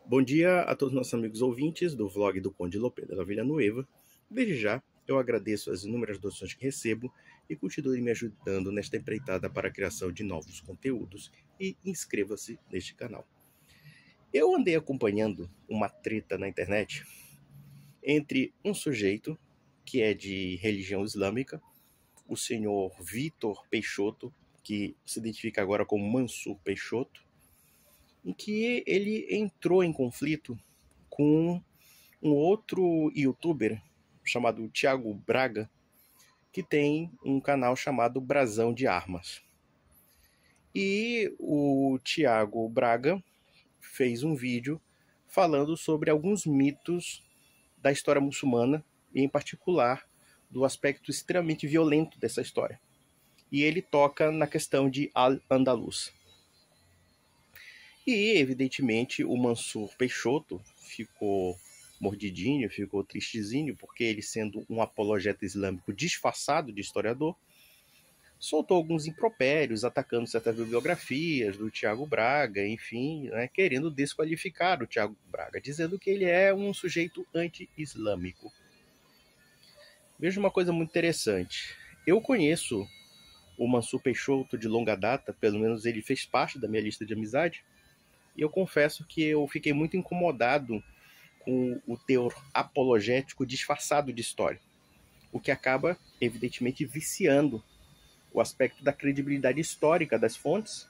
Bom dia a todos os nossos amigos ouvintes do vlog do Conde Lopes da Villanueva. Desde já, eu agradeço as inúmeras doações que recebo e continue me ajudando nesta empreitada para a criação de novos conteúdos e inscreva-se neste canal. Eu andei acompanhando uma treta na internet entre um sujeito que é de religião islâmica, o senhor Vitor Peixoto, que se identifica agora como Mansur Peixoto, em que ele entrou em conflito com um outro youtuber chamado Thiago Braga, que tem um canal chamado Brasão de Armas. E o Thiago Braga fez um vídeo falando sobre alguns mitos da história muçulmana, e em particular do aspecto extremamente violento dessa história. E ele toca na questão de Al-Andalus. E, evidentemente, o Mansur Peixoto ficou mordidinho, ficou tristezinho, porque ele, sendo um apologeta islâmico disfarçado de historiador, soltou alguns impropérios, atacando certas bibliografias do Thiago Braga, enfim, né, querendo desqualificar o Thiago Braga, dizendo que ele é um sujeito anti-islâmico. Veja uma coisa muito interessante. Eu conheço o Mansur Peixoto de longa data, pelo menos ele fez parte da minha lista de amizade, e eu confesso que eu fiquei muito incomodado com o teor apologético disfarçado de história, o que acaba, evidentemente, viciando o aspecto da credibilidade histórica das fontes,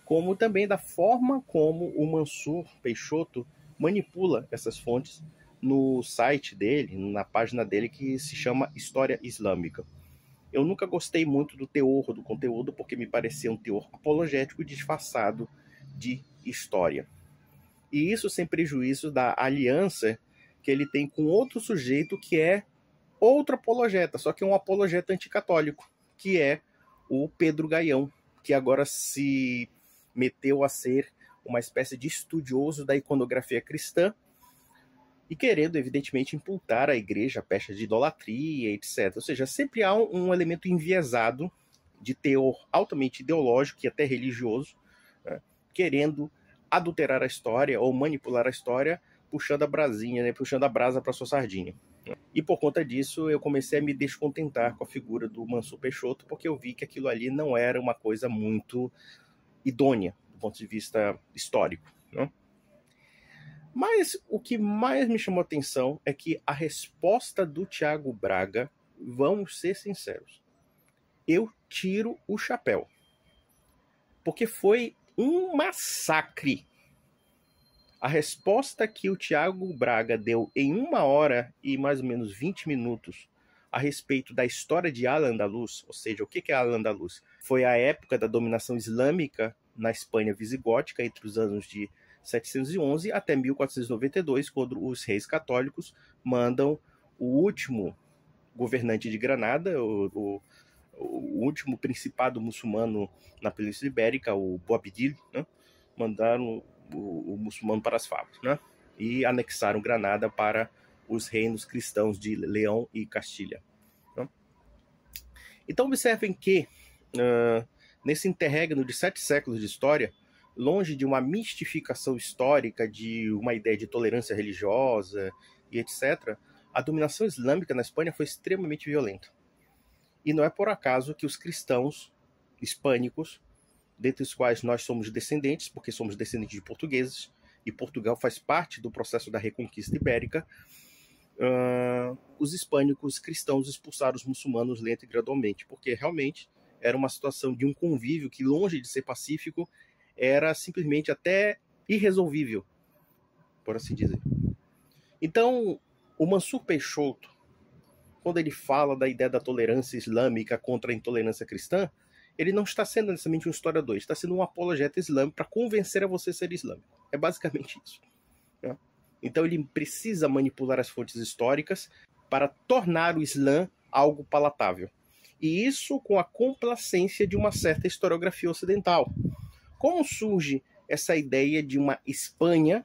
como também da forma como o Mansur Peixoto manipula essas fontes no site dele, na página dele que se chama História Islâmica. Eu nunca gostei muito do teor do conteúdo, porque me parecia um teor apologético disfarçado de história. E isso sem prejuízo da aliança que ele tem com outro sujeito que é outro apologeta, só que é um apologeta anticatólico, que é o Pedro Gaião, que agora se meteu a ser uma espécie de estudioso da iconografia cristã e querendo, evidentemente, imputar à igreja a pecha de idolatria, etc. Ou seja, sempre há um elemento enviesado de teor altamente ideológico e até religioso, né, querendo adulterar a história ou manipular a história, puxando a brasinha, né, puxando a brasa para sua sardinha. E por conta disso, eu comecei a me descontentar com a figura do Mansur Peixoto, porque eu vi que aquilo ali não era uma coisa muito idônea do ponto de vista histórico, né? Mas o que mais me chamou a atenção é que a resposta do Thiago Braga, vamos ser sinceros, eu tiro o chapéu. Porque foi um massacre. A resposta que o Thiago Braga deu em 1 hora e mais ou menos 20 minutos a respeito da história de Al-Andalus, ou seja, o que é Al-Andalus? Foi a época da dominação islâmica na Espanha visigótica, entre os anos de 711 até 1492, quando os reis católicos mandam o último governante de Granada, o último principado muçulmano na Península Ibérica, o Boabdil, né? Mandaram o muçulmano para as favas, né? E anexaram Granada para os reinos cristãos de Leão e Castilha, né? Então observem que nesse interregno de 7 séculos de história, longe de uma mistificação histórica, de uma ideia de tolerância religiosa e etc., a dominação islâmica na Espanha foi extremamente violenta. E não é por acaso que os cristãos hispânicos, dentre os quais nós somos descendentes, porque somos descendentes de portugueses, e Portugal faz parte do processo da Reconquista Ibérica, os hispânicos cristãos expulsaram os muçulmanos lenta e gradualmente, porque realmente era uma situação de um convívio que, longe de ser pacífico, era simplesmente até irresolvível, por assim dizer. Então, o Mansur Peixoto, quando ele fala da ideia da tolerância islâmica contra a intolerância cristã, ele não está sendo necessariamente um historiador, ele está sendo um apologeta islâmico para convencer a você a ser islâmico. É basicamente isso, né? Então ele precisa manipular as fontes históricas para tornar o Islã algo palatável. E isso com a complacência de uma certa historiografia ocidental. Como surge essa ideia de uma Espanha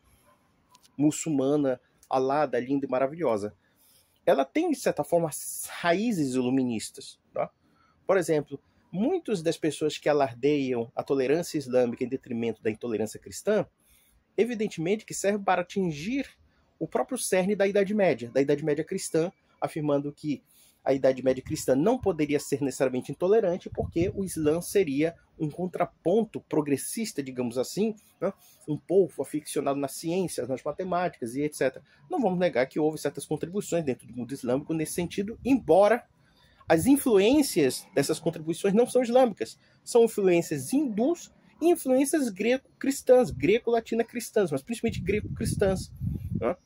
muçulmana alada, linda e maravilhosa? Ela tem, de certa forma, raízes iluministas, tá? Por exemplo, muitas das pessoas que alardeiam a tolerância islâmica em detrimento da intolerância cristã, evidentemente que serve para atingir o próprio cerne da Idade Média cristã, afirmando que a Idade Média cristã não poderia ser necessariamente intolerante, porque o Islã seria um contraponto progressista, digamos assim, né? Um povo aficionado nas ciências, nas matemáticas e etc. Não vamos negar que houve certas contribuições dentro do mundo islâmico nesse sentido, embora as influências dessas contribuições não são islâmicas, são influências hindus e influências greco-cristãs, greco-latina-cristãs, mas principalmente greco-cristãs, né?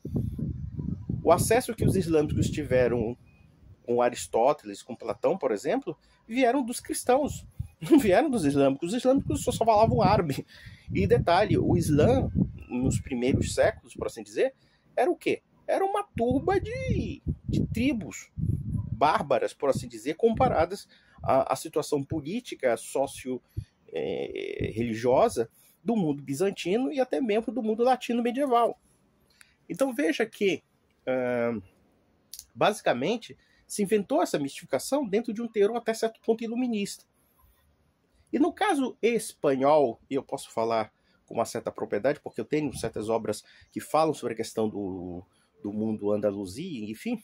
O acesso que os islâmicos tiveram com Aristóteles, com Platão, por exemplo, vieram dos cristãos, não vieram dos islâmicos. Os islâmicos só falavam árabe. E detalhe, o Islã, nos primeiros séculos, por assim dizer, era o quê? Era uma turba de tribos bárbaras, por assim dizer, comparadas à situação política, socio-religiosa do mundo bizantino e até mesmo do mundo latino medieval. Então veja que, basicamente, se inventou essa mistificação dentro de um teor até certo ponto iluminista. E no caso espanhol, e eu posso falar com uma certa propriedade, porque eu tenho certas obras que falam sobre a questão do mundo andaluzia, enfim,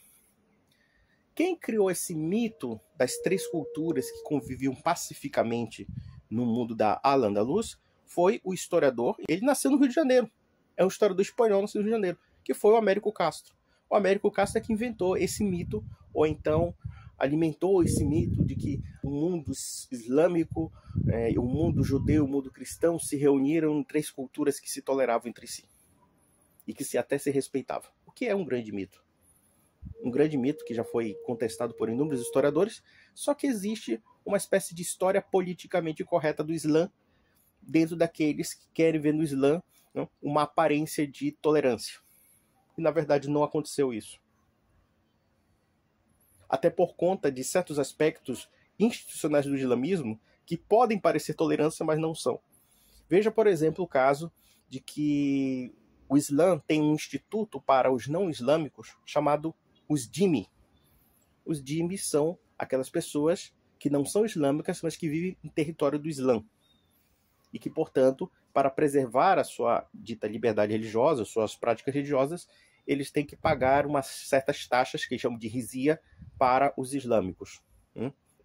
quem criou esse mito das três culturas que conviviam pacificamente no mundo da Al-Andalus foi o historiador, ele nasceu no Rio de Janeiro, é um historiador espanhol nascido no Rio de Janeiro, que foi o Américo Castro. O Américo Castro é que inventou esse mito, ou então alimentou esse mito de que o mundo islâmico, o mundo judeu, o mundo cristão se reuniram em três culturas que se toleravam entre si e que até se respeitavam. O que é um grande mito? Um grande mito que já foi contestado por inúmeros historiadores, só que existe uma espécie de história politicamente correta do Islã dentro daqueles que querem ver no Islã, né, uma aparência de tolerância. E na verdade não aconteceu isso. Até por conta de certos aspectos institucionais do islamismo que podem parecer tolerância, mas não são. Veja, por exemplo, o caso de que o Islã tem um instituto para os não islâmicos chamado os dhimmi. Os dhimmi são aquelas pessoas que não são islâmicas, mas que vivem em território do Islã. E que, portanto, para preservar a sua dita liberdade religiosa, suas práticas religiosas, eles têm que pagar umas certas taxas, que eles chamam de rizia, para os islâmicos.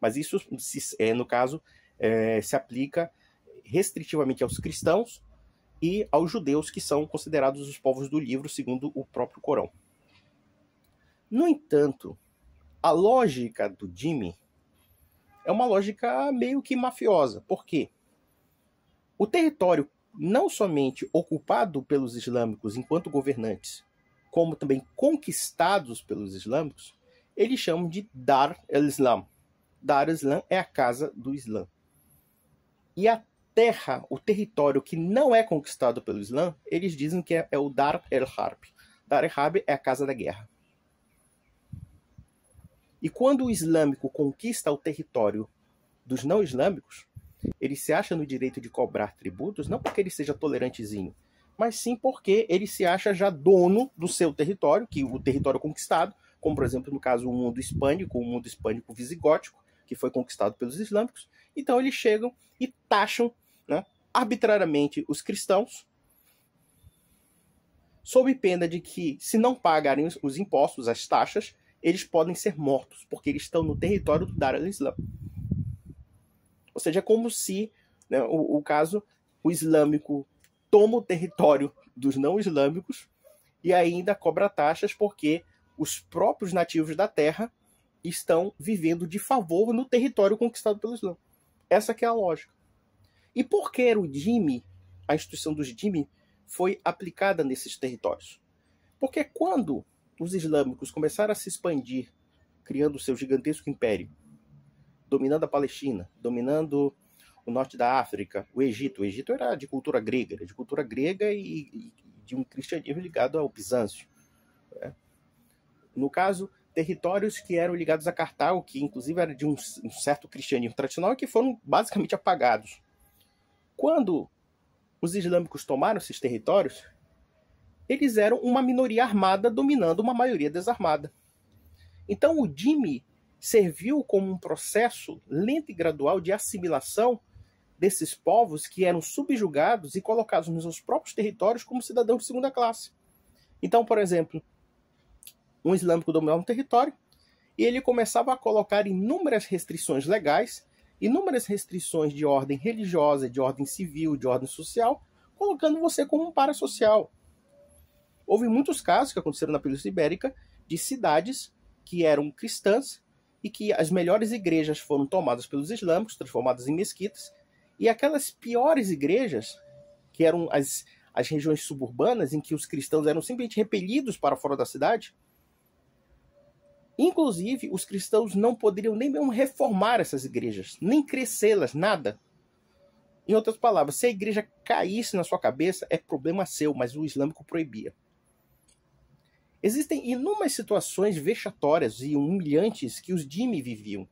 Mas isso, no caso, se aplica restritivamente aos cristãos e aos judeus, que são considerados os povos do livro, segundo o próprio Corão. No entanto, a lógica do dhimmi é uma lógica meio que mafiosa. Por quê? O território não somente ocupado pelos islâmicos enquanto governantes, como também conquistados pelos islâmicos, eles chamam de Dar el-Islam. Dar el-Islam é a casa do Islã. E a terra, o território que não é conquistado pelo Islã, eles dizem que é o Dar el-Harb. Dar el-Harb é a casa da guerra. E quando o islâmico conquista o território dos não islâmicos, ele se acha no direito de cobrar tributos, não porque ele seja tolerantezinho, mas sim porque ele se acha já dono do seu território, que o território conquistado, como por exemplo no caso o mundo hispânico visigótico, que foi conquistado pelos islâmicos. Então eles chegam e taxam, né, arbitrariamente os cristãos, sob pena de que, se não pagarem os impostos, as taxas, eles podem ser mortos, porque eles estão no território do Dar al-Islam. Ou seja, é como se, né, o islâmico toma o território dos não islâmicos e ainda cobra taxas porque os próprios nativos da terra estão vivendo de favor no território conquistado pelo Islã. Essa que é a lógica. E por que o dhimmi, a instituição dos dhimmi, foi aplicada nesses territórios? Porque quando os islâmicos começaram a se expandir, criando o seu gigantesco império, dominando a Palestina, dominando o norte da África, o Egito. O Egito era de cultura grega, e de um cristianismo ligado ao Bizâncio. Né? No caso, territórios que eram ligados a Cartago, que inclusive era de um certo cristianismo tradicional e que foram basicamente apagados. Quando os islâmicos tomaram esses territórios, eles eram uma minoria armada dominando uma maioria desarmada. Então o dhimmi serviu como um processo lento e gradual de assimilação desses povos que eram subjugados e colocados nos seus próprios territórios como cidadãos de segunda classe. Então, por exemplo, um islâmico dominava um território e ele começava a colocar inúmeras restrições legais, inúmeras restrições de ordem religiosa, de ordem civil, de ordem social, colocando você como um parasocial. Houve muitos casos que aconteceram na Península Ibérica de cidades que eram cristãs e que as melhores igrejas foram tomadas pelos islâmicos, transformadas em mesquitas, e aquelas piores igrejas, que eram as regiões suburbanas, em que os cristãos eram simplesmente repelidos para fora da cidade, inclusive os cristãos não poderiam nem mesmo reformar essas igrejas, nem crescê-las, nada. Em outras palavras, se a igreja caísse na sua cabeça, é problema seu, mas o islâmico proibia. Existem inúmeras situações vexatórias e humilhantes que os dhimmi viviam.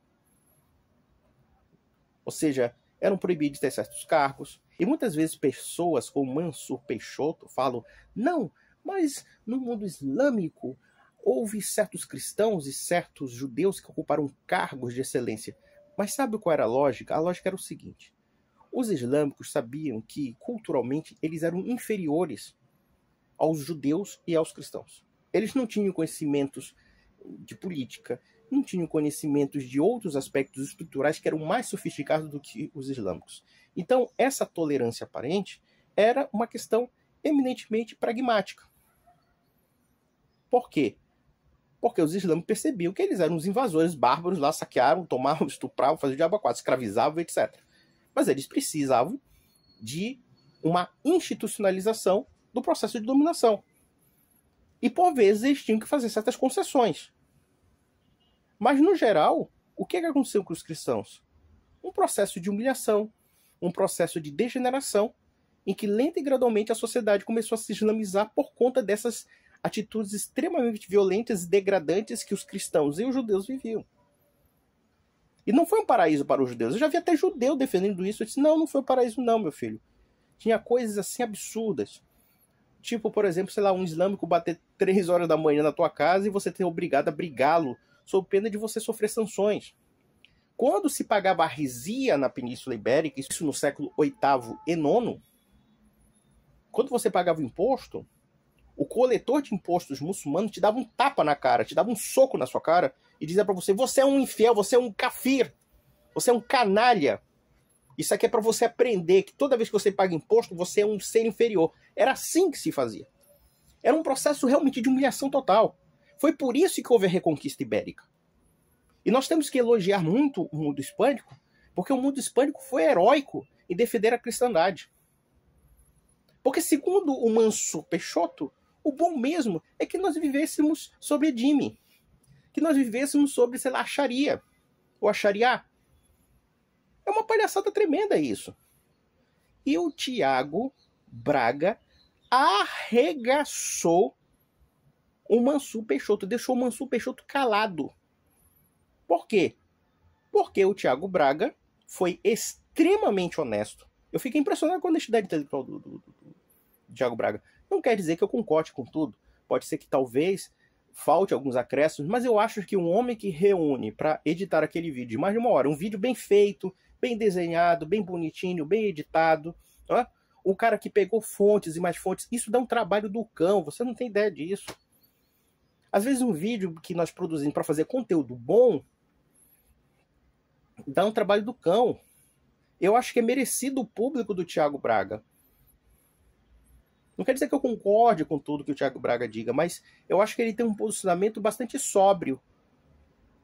Ou seja, eram proibidos de ter certos cargos. E muitas vezes pessoas como Mansur Peixoto falam, não, mas no mundo islâmico houve certos cristãos e certos judeus que ocuparam cargos de excelência. Mas sabe qual era a lógica? A lógica era o seguinte. Os islâmicos sabiam que, culturalmente, eles eram inferiores aos judeus e aos cristãos. Eles não tinham conhecimentos de política, não tinham conhecimentos de outros aspectos estruturais que eram mais sofisticados do que os islâmicos. Então, essa tolerância aparente era uma questão eminentemente pragmática. Por quê? Porque os islâmicos percebiam que eles eram os invasores bárbaros, lá saquearam, tomavam, estupravam, faziam diabo a quatro, escravizavam, etc. Mas eles precisavam de uma institucionalização do processo de dominação. E, por vezes, eles tinham que fazer certas concessões. Mas, no geral, o que aconteceu com os cristãos? Um processo de humilhação, um processo de degeneração, em que, lenta e gradualmente, a sociedade começou a se islamizar por conta dessas atitudes extremamente violentas e degradantes que os cristãos e os judeus viviam. E não foi um paraíso para os judeus. Eu já vi até judeu defendendo isso. Eu disse, não foi um paraíso não, meu filho. Tinha coisas assim absurdas. Tipo, por exemplo, sei lá, um islâmico bater 3 horas da manhã na tua casa e você ter obrigado a brigá-lo sob pena de você sofrer sanções. Quando se pagava a rizia na Península Ibérica, isso no século VIII e IX, quando você pagava o imposto, o coletor de impostos muçulmano te dava um tapa na cara, te dava um soco na sua cara e dizia para você, você é um infiel, você é um kafir, você é um canalha. Isso aqui é para você aprender que toda vez que você paga imposto, você é um ser inferior. Era assim que se fazia. Era um processo realmente de humilhação total. Foi por isso que houve a Reconquista Ibérica. E nós temos que elogiar muito o mundo hispânico, porque o mundo hispânico foi heróico em defender a cristandade. Porque, segundo o Mansur Peixoto, o bom mesmo é que nós vivêssemos sobre dhimmi, que nós vivêssemos sobre, sei lá, a Sharia, ou a Sharia. É uma palhaçada tremenda isso. E o Tiago Braga arregaçou o Mansur Peixoto, deixou o Mansur Peixoto calado. Por quê? Porque o Tiago Braga foi extremamente honesto. Eu fiquei impressionado com a honestidade intelectual do Tiago Braga. Não quer dizer que eu concorde com tudo. Pode ser que talvez falte alguns acréscimos, mas eu acho que um homem que reúne para editar aquele vídeo de mais de 1 hora, um vídeo bem feito, bem desenhado, bem bonitinho, bem editado, ó, o cara que pegou fontes e mais fontes, isso dá um trabalho do cão, você não tem ideia disso. Às vezes um vídeo que nós produzimos para fazer conteúdo bom, dá um trabalho do cão. Eu acho que é merecido o público do Tiago Braga. Não quer dizer que eu concorde com tudo que o Tiago Braga diga, mas eu acho que ele tem um posicionamento bastante sóbrio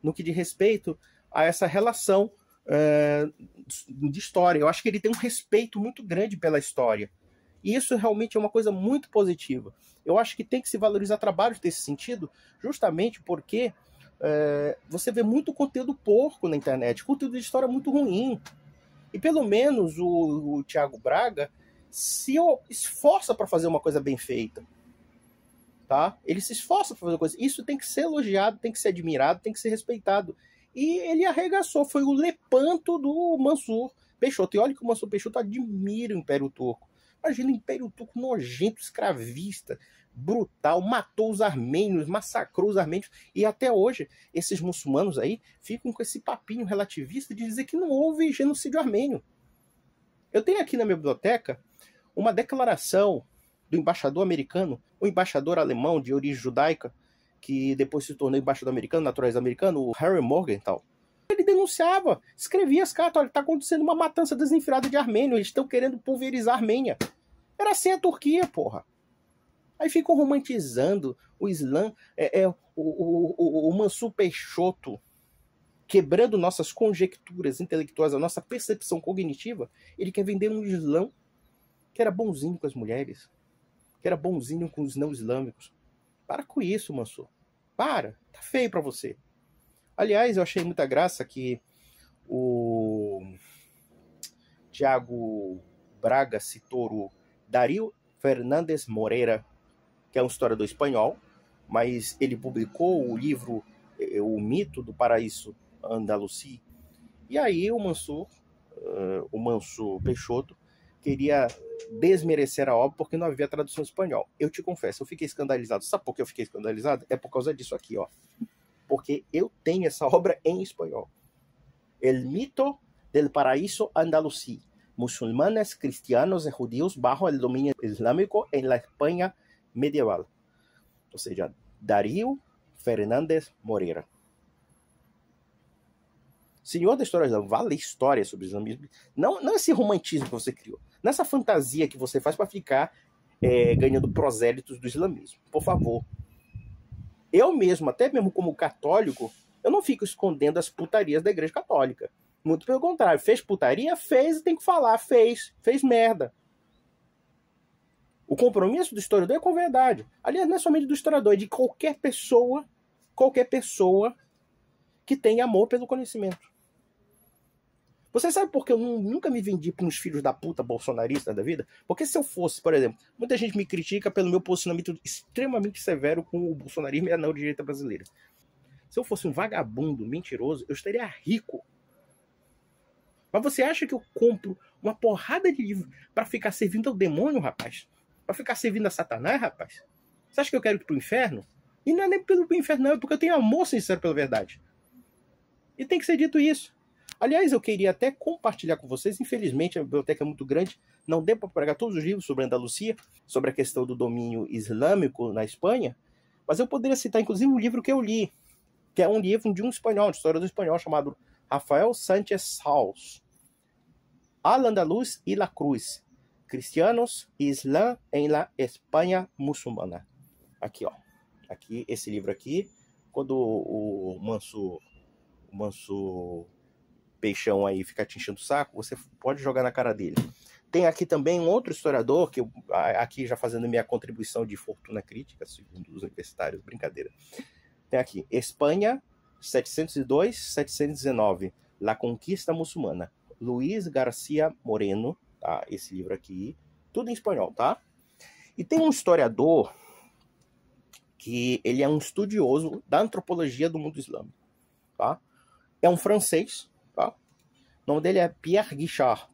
no que diz respeito a essa relação de história. Eu acho que ele tem um respeito muito grande pela história. E isso realmente é uma coisa muito positiva. Eu acho que tem que se valorizar trabalhos desse sentido, justamente porque você vê muito conteúdo porco na internet, conteúdo de história muito ruim. E pelo menos o Tiago Braga se esforça para fazer uma coisa bem feita. Tá? Ele se esforça para fazer uma coisa. Isso tem que ser elogiado, tem que ser admirado, tem que ser respeitado. E ele arregaçou. Foi o Lepanto do Mansur Peixoto. E olha que o Mansur Peixoto admira o Império Turco. Imagina o Império Turco nojento, escravista, brutal, matou os armênios, massacrou os armênios. E até hoje, esses muçulmanos aí ficam com esse papinho relativista de dizer que não houve genocídio armênio. Eu tenho aqui na minha biblioteca uma declaração do embaixador americano, o embaixador alemão de origem judaica, que depois se tornou embaixador americano, naturalizado americano, o Harry Morgenthau. Ele denunciava, escrevia as cartas, olha, está acontecendo uma matança desenfreada de armênios, eles estão querendo pulverizar a Armênia. Era assim a Turquia, porra. Aí ficam romantizando o Islã, o Mansur Peixoto, quebrando nossas conjecturas intelectuais, a nossa percepção cognitiva. Ele quer vender um Islã que era bonzinho com as mulheres, que era bonzinho com os não islâmicos. Para com isso, Mansur. Para. Tá feio pra você. Aliás, eu achei muita graça que o Tiago Braga citou o Darío Fernández Moreira, que é um historiador espanhol, mas ele publicou o livro O Mito do Paraíso Andalusí. E aí o Mansur Peixoto, queria desmerecer a obra porque não havia tradução em espanhol. Eu te confesso, eu fiquei escandalizado. Sabe por que eu fiquei escandalizado? É por causa disso aqui, ó. Porque eu tenho essa obra em espanhol. El Mito del Paraíso Andalusí. Musulmanes, cristianos e judíos bajo el dominio islámico en la España medieval. Ou seja, Darío Fernández Moreira. Senhor da História Islâmica, vale história sobre o islamismo. Não esse romantismo que você criou. Nessa fantasia que você faz para ficar ganhando prosélitos do islamismo. Por favor. Eu mesmo, até mesmo como católico, eu não fico escondendo as putarias da Igreja Católica. Muito pelo contrário. Fez putaria? Fez, tem que falar. Fez merda. O compromisso do historiador é com a verdade. Aliás, não é somente do historiador, é de qualquer pessoa que tem amor pelo conhecimento. Você sabe por que eu nunca me vendi para uns filhos da puta bolsonaristas da vida? Porque se eu fosse, por exemplo, muita gente me critica pelo meu posicionamento extremamente severo com o bolsonarismo e a não-direita brasileira. Se eu fosse um vagabundo mentiroso, eu estaria rico. Mas você acha que eu compro uma porrada de livro para ficar servindo ao demônio, rapaz? Para ficar servindo a Satanás, rapaz? Você acha que eu quero ir pro inferno? E não é nem pelo inferno, não, é porque eu tenho amor sincero pela verdade. E tem que ser dito isso. Aliás, eu queria até compartilhar com vocês, infelizmente a biblioteca é muito grande, não deu para pegar todos os livros sobre a Andalucia, sobre a questão do domínio islâmico na Espanha, mas eu poderia citar inclusive um livro que eu li, que é um livro de um espanhol, de história do espanhol, chamado Rafael Sánchez Saus, Al-Andalus y la Cruz, Cristianos e Islã em la Espanha Muçulmana. Aqui, ó. Aqui, esse livro aqui, quando o Mansur Peixão aí ficar te enchendo o saco, você pode jogar na cara dele. Tem aqui também um outro historiador, que eu, aqui já fazendo minha contribuição de fortuna crítica, segundo os universitários, brincadeira. Tem aqui, Espanha, 702-719, La Conquista Muçulmana, Luiz Garcia Moreno, tá? Esse livro aqui, tudo em espanhol, tá? E tem um historiador que ele é um estudioso da antropologia do mundo islâmico, tá? É um francês, tá? O nome dele é Pierre Guichard.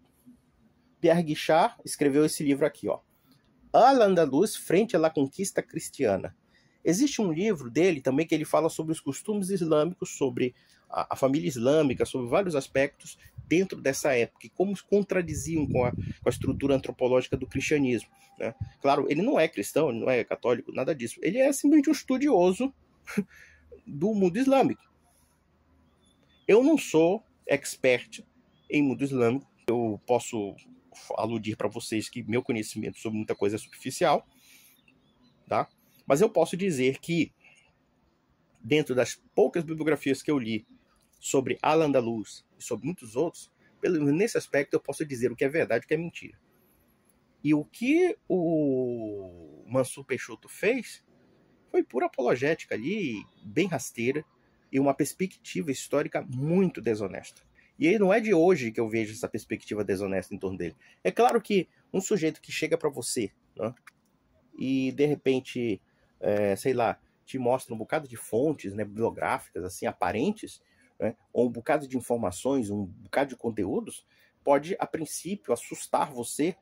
Pierre Guichard escreveu esse livro aqui, ó. Al-Andalus frente à conquista cristiana. Existe um livro dele também que ele fala sobre os costumes islâmicos, sobre a família islâmica, sobre vários aspectos dentro dessa época e como contradiziam com a estrutura antropológica do cristianismo, né? Claro, ele não é cristão, ele não é católico, nada disso. Ele é simplesmente um estudioso do mundo islâmico. Eu não sou expert em mundo islâmico. Eu posso aludir para vocês que meu conhecimento sobre muita coisa é superficial, tá? Mas eu posso dizer que, dentro das poucas bibliografias que eu li sobre Al-Andalus e sobre muitos outros, nesse aspecto eu posso dizer o que é verdade e o que é mentira. E o que o Mansur Peixoto fez foi pura apologética ali, bem rasteira, e uma perspectiva histórica muito desonesta. E aí não é de hoje que eu vejo essa perspectiva desonesta em torno dele. É claro que um sujeito que chega para você, né, e de repente, sei lá, te mostra um bocado de fontes, né, bibliográficas, assim, aparentes, né, ou um bocado de informações, um bocado de conteúdos, pode, a princípio, assustar você,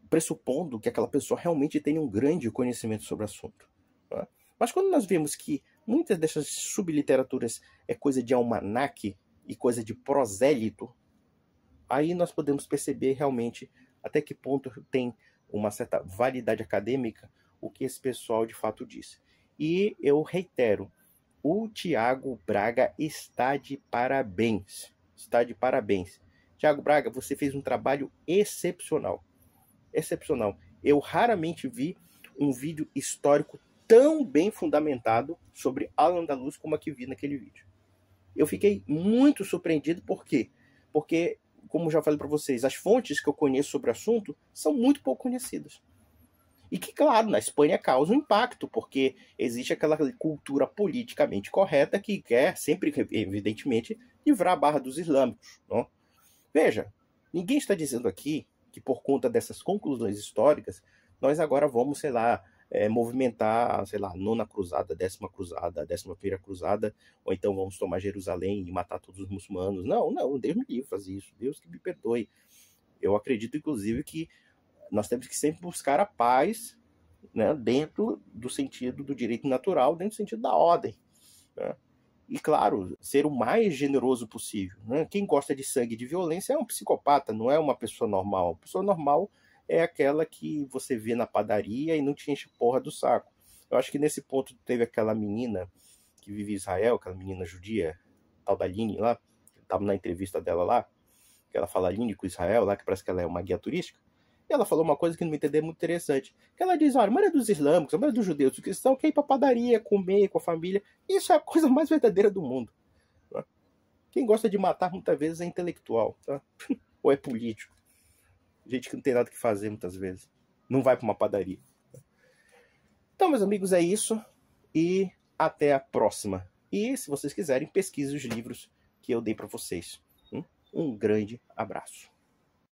pressupondo que aquela pessoa realmente tenha um grande conhecimento sobre o assunto, né? Mas quando nós vemos que muitas dessas subliteraturas é coisa de almanaque e coisa de prosélito, aí nós podemos perceber realmente até que ponto tem uma certa validade acadêmica o que esse pessoal de fato diz. E eu reitero, o Tiago Braga está de parabéns. Está de parabéns. Tiago Braga, você fez um trabalho excepcional. Excepcional. Eu raramente vi um vídeo histórico tão bem fundamentado sobre Al-Andalus como a que vi naquele vídeo. Eu fiquei muito surpreendido, por quê? Porque, como já falei para vocês, as fontes que eu conheço sobre o assunto são muito pouco conhecidas. E que, claro, na Espanha causa um impacto, porque existe aquela cultura politicamente correta que quer sempre, evidentemente, livrar a barra dos islâmicos. Não? Veja, ninguém está dizendo aqui que por conta dessas conclusões históricas, nós agora vamos, sei lá, movimentar, sei lá, a 9ª cruzada, a 10ª cruzada, a 11ª cruzada, ou então vamos tomar Jerusalém e matar todos os muçulmanos. Não, não, Deus me livre fazer isso, Deus que me perdoe. Eu acredito, inclusive, que nós temos que sempre buscar a paz, né, dentro do sentido do direito natural, dentro do sentido da ordem. Né? E, claro, ser o mais generoso possível. Né? Quem gosta de sangue e de violência é um psicopata, não é uma pessoa normal. A pessoa normal é aquela que você vê na padaria e não te enche porra do saco. Eu acho que nesse ponto teve aquela menina que vive em Israel, aquela menina judia, tal da Aline lá, estava na entrevista dela lá, que ela fala Aline com Israel lá, que parece que ela é uma guia turística. E ela falou uma coisa que não me entendeu muito interessante. Que ela diz, olha, a maioria dos islâmicos, a maioria dos judeus, dos cristãos, quer ir pra padaria, comer com a família. Isso é a coisa mais verdadeira do mundo. Tá? Quem gosta de matar muitas vezes é intelectual, tá? Ou é político. Gente que não tem nada que fazer muitas vezes. Não vai pra uma padaria. Então, meus amigos, é isso. E até a próxima. E se vocês quiserem, pesquise os livros que eu dei para vocês. Um grande abraço.